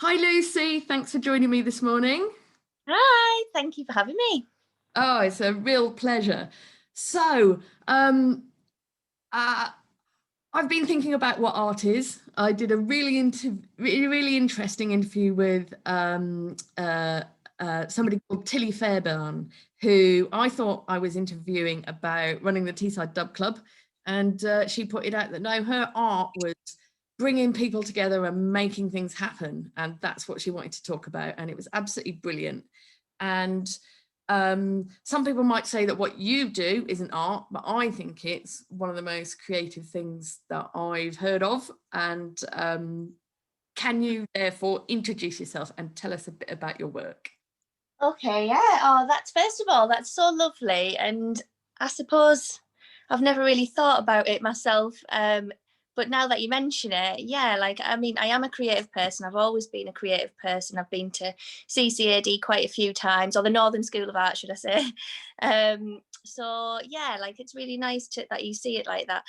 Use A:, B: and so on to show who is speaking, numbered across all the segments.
A: Hi Lucy, thanks for joining me this morning.
B: Hi, thank you for having me.
A: Oh, it's a real pleasure. So, um, uh, I've been thinking about what art is. I did a really interesting interview with somebody called Tilly Fairbairn, who I thought I was interviewing about running the Teesside Dub Club, and she put it out that no, her art was bringing people together and making things happen, and that's what she wanted to talk about, and it was absolutely brilliant. And some people might say that what you do isn't art, but I think it's one of the most creative things that I've heard of. And can you therefore introduce yourself and tell us a bit about your work?
B: Okay, yeah. Oh, that's first of all, that's so lovely. And I suppose I've never really thought about it myself. But now that you mention it, yeah, like I mean, I am a creative person. I've always been a creative person. I've been to CCAD quite a few times, or the Northern School of Art, should I say. So yeah, like it's really nice that you see it like that.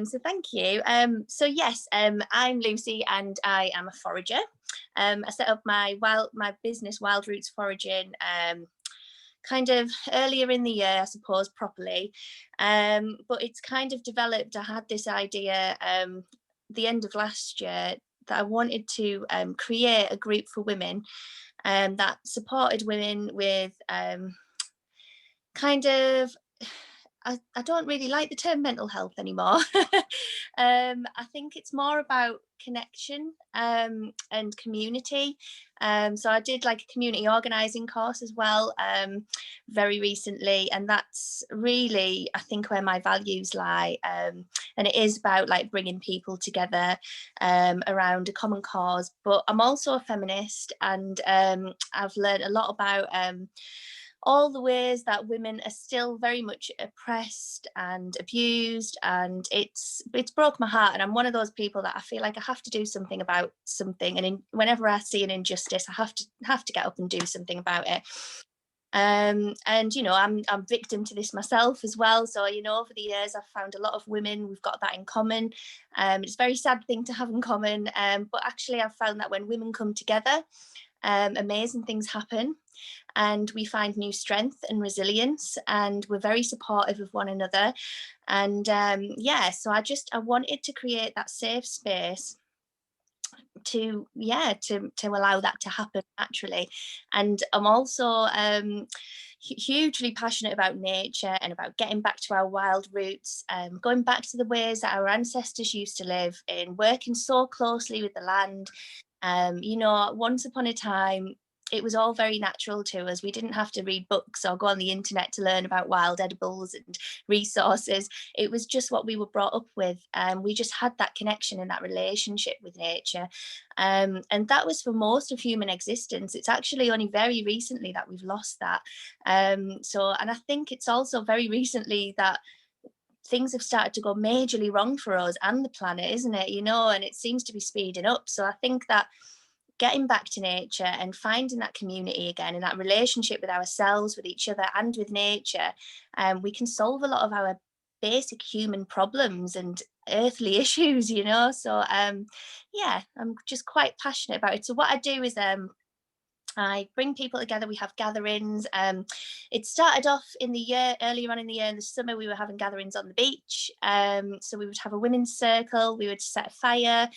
B: So thank you. So yes, I'm Lucy and I am a forager. I set up my business Wild Roots Foraging kind of earlier in the year, I suppose, properly. But it's kind of developed. I had this idea the end of last year that I wanted to create a group for women that supported women with kind of I don't really like the term mental health anymore. I think it's more about connection and community. So I did like a community organising course as well very recently, and that's really I think where my values lie. And it is about like bringing people together around a common cause. But I'm also a feminist, and I've learned a lot about all the ways that women are still very much oppressed and abused, and it's broke my heart. And I'm one of those people that I feel like I have to do something about something, and whenever I see an injustice I have to get up and do something about it. And I'm victim to this myself as well. So over the years I've found a lot of women, we've got that in common. It's a very sad thing to have in common, but actually I've found that when women come together, amazing things happen, and we find new strength and resilience, and we're very supportive of one another. And yeah, so I wanted to create that safe space to allow that to happen naturally. And I'm also hugely passionate about nature and about getting back to our wild roots, going back to the ways that our ancestors used to live in, working so closely with the land. Once upon a time, it was all very natural to us. We didn't have to read books or go on the internet to learn about wild edibles and resources. It was just what we were brought up with. We just had that connection and that relationship with nature. And that was for most of human existence. It's actually only very recently that we've lost that. And I think it's also very recently that things have started to go majorly wrong for us and the planet, isn't it? And it seems to be speeding up. So I think that getting back to nature and finding that community again and that relationship with ourselves, with each other, and with nature, we can solve a lot of our basic human problems and earthly issues. So yeah, I'm just quite passionate about it. So what I do is I bring people together. We have gatherings. It started off in the year, earlier on in the year, in the summer, we were having gatherings on the beach. So we would have a women's circle, we would set a fire,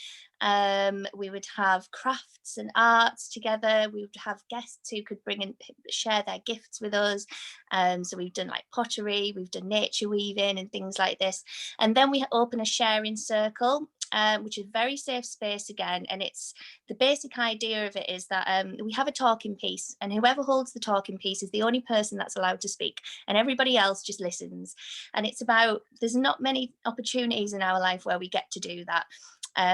B: we would have crafts and arts together. We would have guests who could bring and share their gifts with us. So we've done like pottery, we've done nature weaving and things like this. And then we open a sharing circle, which is a very safe space again. And it's the basic idea of it is that we have a talking piece, and whoever holds the talking piece is the only person that's allowed to speak, and everybody else just listens. And it's about, there's not many opportunities in our life where we get to do that.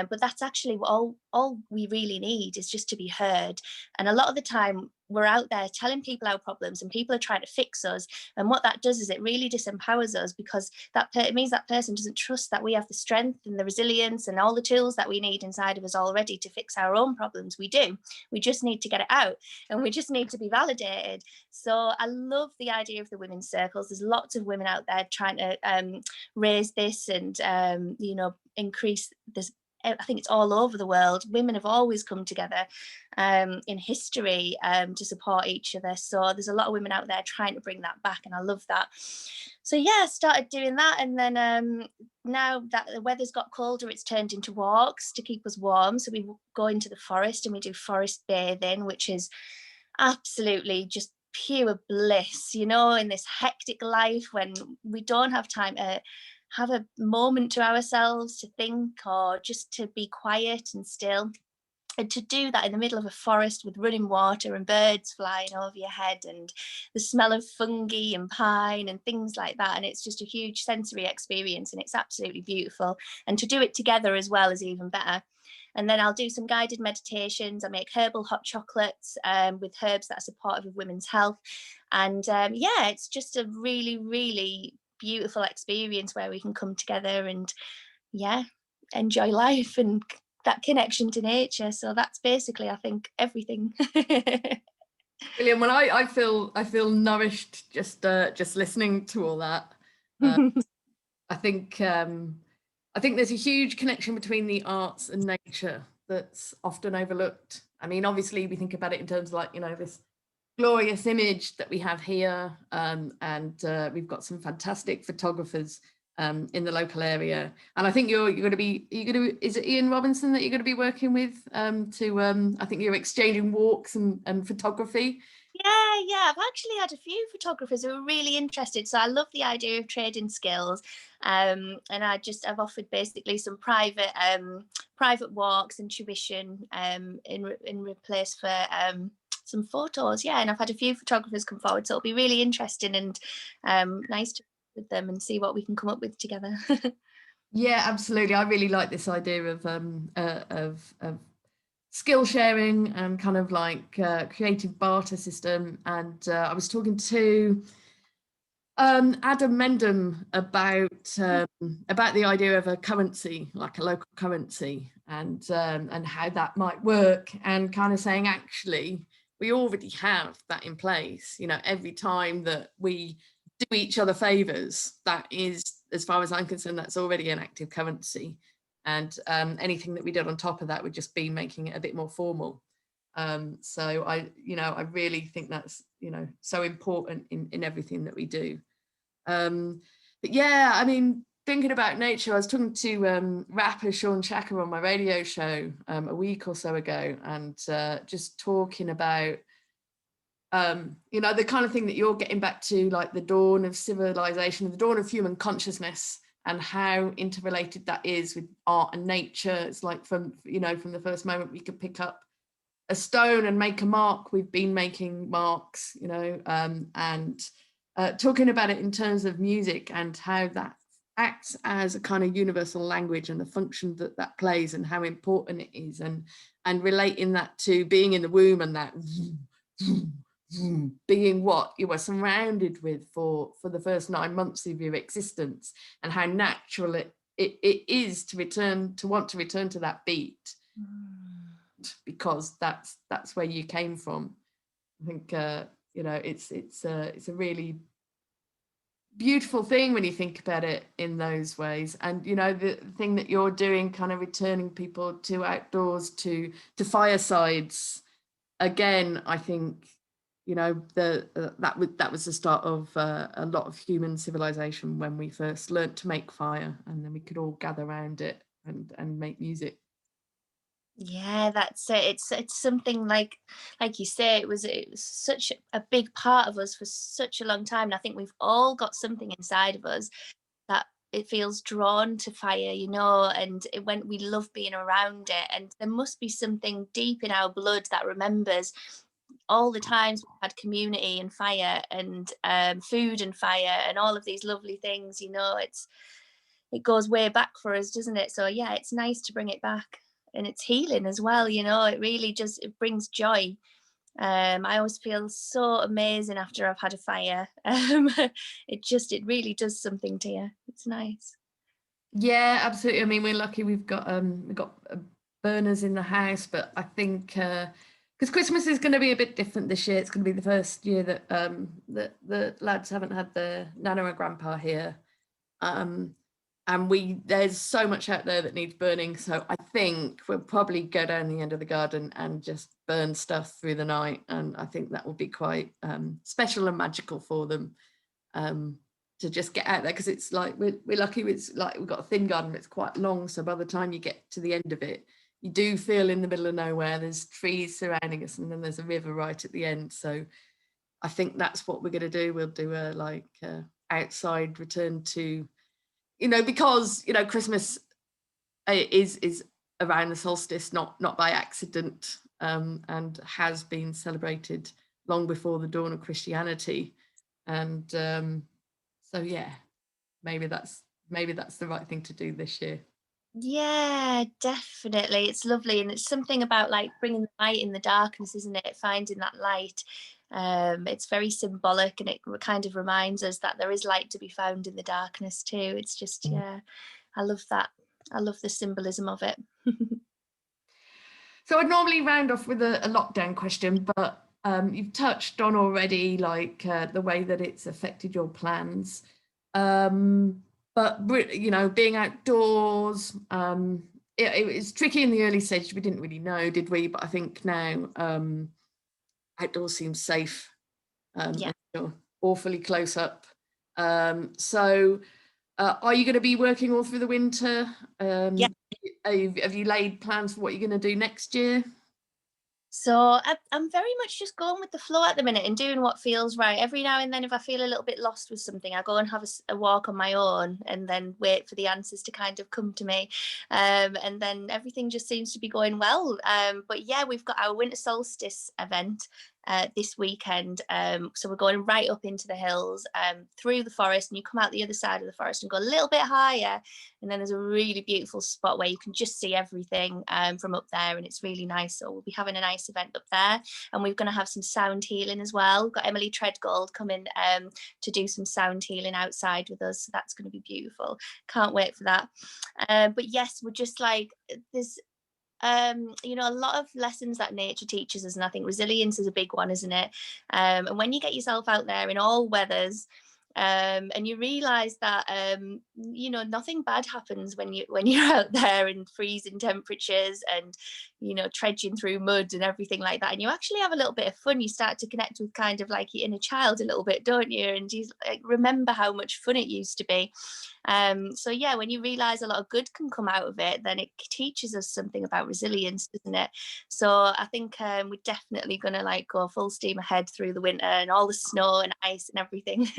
B: But that's actually what all we really need is just to be heard. And a lot of the time, we're out there telling people our problems, and people are trying to fix us. And what that does is it really disempowers us, because it means that person doesn't trust that we have the strength and the resilience and all the tools that we need inside of us already to fix our own problems. We do. We just need to get it out, and we just need to be validated. So I love the idea of the women's circles. There's lots of women out there trying to raise this and increase this I think it's all over the world. Women have always come together in history to support each other. So there's a lot of women out there trying to bring that back, and I love that. So yeah, I started doing that, and then now that the weather's got colder, it's turned into walks to keep us warm. So we go into the forest and we do forest bathing, which is absolutely just pure bliss, you know, in this hectic life when we don't have time to have a moment to ourselves to think or just to be quiet and still. And to do that in the middle of a forest with running water and birds flying over your head and the smell of fungi and pine and things like that. And it's just a huge sensory experience, and it's absolutely beautiful. And to do it together as well is even better. And then I'll do some guided meditations. I make herbal hot chocolates with herbs that are supportive of women's health. And yeah, it's just a really, really beautiful experience where we can come together and, yeah, enjoy life and that connection to nature. So that's basically, I think, everything.
A: Brilliant. Well, I feel nourished just listening to all that. I think there's a huge connection between the arts and nature that's often overlooked. I mean, obviously we think about it in terms of, like, you know, this glorious image that we have here, and we've got some fantastic photographers in the local area, and I think is it Ian Robinson that you're going to be working with I think you're exchanging walks and photography.
B: Yeah, I've actually had a few photographers who are really interested. So I love the idea of trading skills, and I've offered basically some private walks and tuition in replace for some photos. Yeah, and I've had a few photographers come forward, so it'll be really interesting and nice to with them and see what we can come up with together.
A: Yeah, absolutely. I really like this idea of skill sharing and kind of like creative barter system. And I was talking to Adam Mendham about the idea of a currency, like a local currency, and how that might work, and kind of saying, actually, we already have that in place. You know, every time that we do each other favors, that is, as far as I'm concerned, that's already an active currency. And anything that we did on top of that would just be making it a bit more formal. So I really think that's, you know, so important in everything that we do. But yeah, I mean, thinking about nature, I was talking to rapper Sean Chaka on my radio show a week or so ago, and just talking about you know, the kind of thing that you're getting back to, like the dawn of civilization, the dawn of human consciousness, and how interrelated that is with art and nature. It's like from the first moment we could pick up a stone and make a mark, we've been making marks, you know, and talking about it in terms of music and how that acts as a kind of universal language and the function that that plays and how important it is, and relating that to being in the womb and that being what you were surrounded with for the first 9 months of your existence, and how natural it is to want to return to that beat, because that's where you came from. I think you know, it's a really beautiful thing when you think about it in those ways. And you know, the thing that you're doing, kind of returning people to outdoors, to firesides again, I think, you know, that was the start of a lot of human civilization, when we first learnt to make fire, and then we could all gather around it and make music.
B: Yeah, that's it. It's something like you say, it was such a big part of us for such a long time. And I think we've all got something inside of us that it feels drawn to fire, you know, and when we love being around it. And there must be something deep in our blood that remembers all the times we've had community and fire and food and fire and all of these lovely things, you know. It goes way back for us, doesn't it? So yeah, it's nice to bring it back, and it's healing as well, you know. It really just, it brings joy. I always feel so amazing after I've had a fire. It really does something to you. It's nice.
A: Yeah, absolutely. I mean, we're lucky we've got burners in the house, but I think because Christmas is going to be a bit different this year. It's going to be the first year that that the lads haven't had their nana and grandpa here. and there's so much out there that needs burning, so I think we'll probably go down the end of the garden and just burn stuff through the night, and I think that will be quite special and magical for them, to just get out there, because it's like we're lucky, it's like we've got a thin garden, but it's quite long, so by the time you get to the end of it, you do feel in the middle of nowhere. There's trees surrounding us, and then there's a river right at the end. So I think that's what we're going to do. We'll do a outside return to, because Christmas is around the solstice, not by accident, and has been celebrated long before the dawn of Christianity. And so yeah, maybe that's the right thing to do this year.
B: Yeah, definitely. It's lovely, and it's something about like bringing the light in the darkness, isn't it? Finding that light. It's very symbolic, and it kind of reminds us that there is light to be found in the darkness too. It's just, yeah, I love that. I love the symbolism of it.
A: So I'd normally round off with a lockdown question, but you've touched on already, like the way that it's affected your plans. But being outdoors, it was tricky in the early stages. We didn't really know, did we? But I think now outdoors seems safe.
B: Yeah.
A: You're awfully close up. So are you going to be working all through the winter?
B: Yeah.
A: Have you laid plans for what you're going to do next year?
B: So I'm very much just going with the flow at the minute and doing what feels right. Every now and then, if I feel a little bit lost with something, I go and have a walk on my own, and then wait for the answers to kind of come to me. And then everything just seems to be going well. But yeah, we've got our winter solstice event this weekend. So we're going right up into the hills, through the forest, and you come out the other side of the forest and go a little bit higher, and then there's a really beautiful spot where you can just see everything from up there, and it's really nice. So we'll be having a nice event up there, and we're going to have some sound healing as well. We've got Emily Treadgold coming to do some sound healing outside with us, so that's going to be beautiful. Can't wait for that. But yes, we're just like, there's a lot of lessons that nature teaches us, and I think resilience is a big one, isn't it? And when you get yourself out there in all weathers, and you realize that nothing bad happens when you're out there in freezing temperatures and trudging through mud and everything like that, and you actually have a little bit of fun. You start to connect with kind of like your inner child a little bit, don't you? And you like remember how much fun it used to be. So yeah, when you realize a lot of good can come out of it, then it teaches us something about resilience, doesn't it? So I think we're definitely going to like go full steam ahead through the winter and all the snow and ice and everything.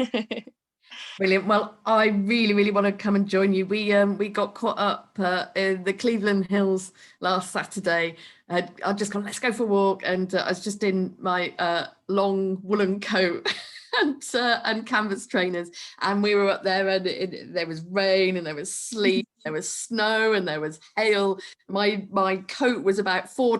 A: Brilliant. Well, I really, really want to come and join you. We got caught up in the Cleveland Hills last Saturday. I just gone, let's go for a walk, and I was just in my long woolen coat and canvas trainers, and we were up there, and there was rain, and there was sleet, there was snow, and there was hail. My coat was weighed about four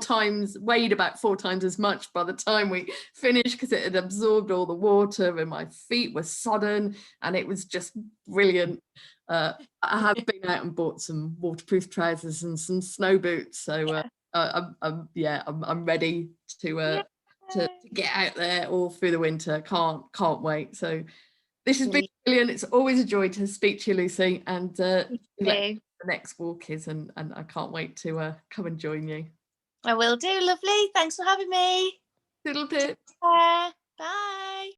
A: times as much by the time we finished, because it had absorbed all the water, and my feet were sodden, and it was just brilliant. I have been out and bought some waterproof trousers and some snow boots, so I'm ready to get out there all through the winter. Can't wait. So this has been brilliant. It's always a joy to speak to you, Lucy, and let the next walk is, and I can't wait to come and join you.
B: I will do. Lovely. Thanks for having me.
A: Little bit.
B: Bye.